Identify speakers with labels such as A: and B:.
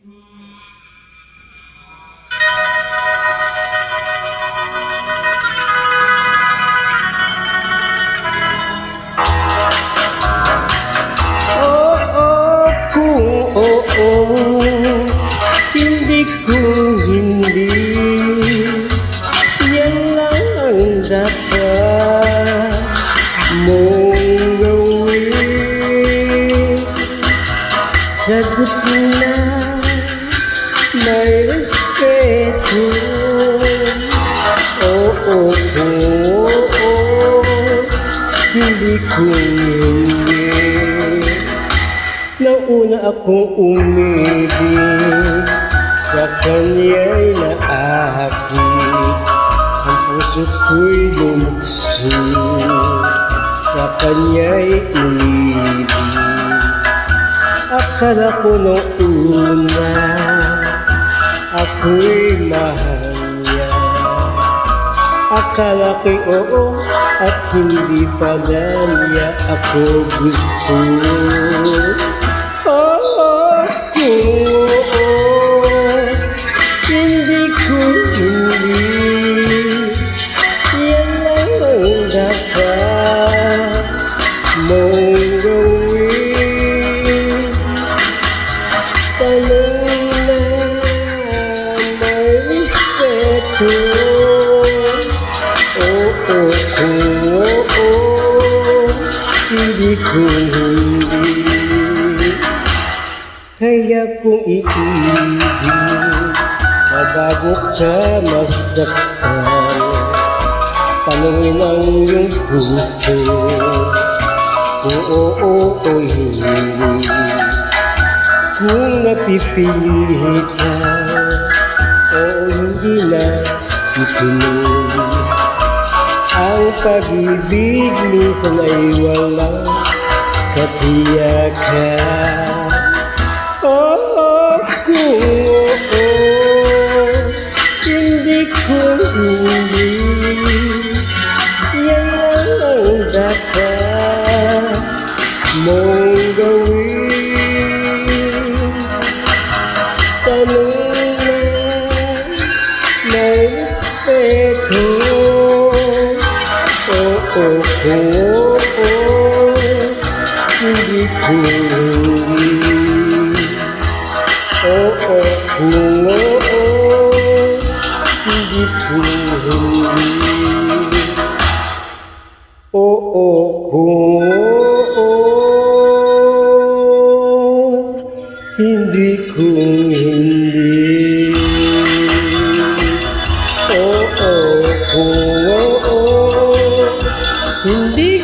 A: Hindi kung hindi, yan lang ang dapat mong gawin. Sagot na may respeto. Hindi kung hindi. Nauna akong umibig, sa kanya'y naakit. Ang puso ko'y lumukso, sa kanya'y umibig. Akala ko noong una, ako'y mahal niya. Akala ko'y oo, at hindi pala niya ako gusto. Hindi ko hindi, yan lang ang dapat mong gawin. Tanong na may respeto. Hindi ko hindi. Kaya kung iibig, mabago ka masaktan. Tanungin ang iyong puso, oo, hindi. Kung napipili ka, hindi na ituloy. Ang pag-ibig minsan ay walang katiyakan. Hindi ko hindi, yan ang dapat mong gawin. Tanong na may respeto. Hindi ko hindi. Hindi ko hindi. Hindi ko hindi. Hindi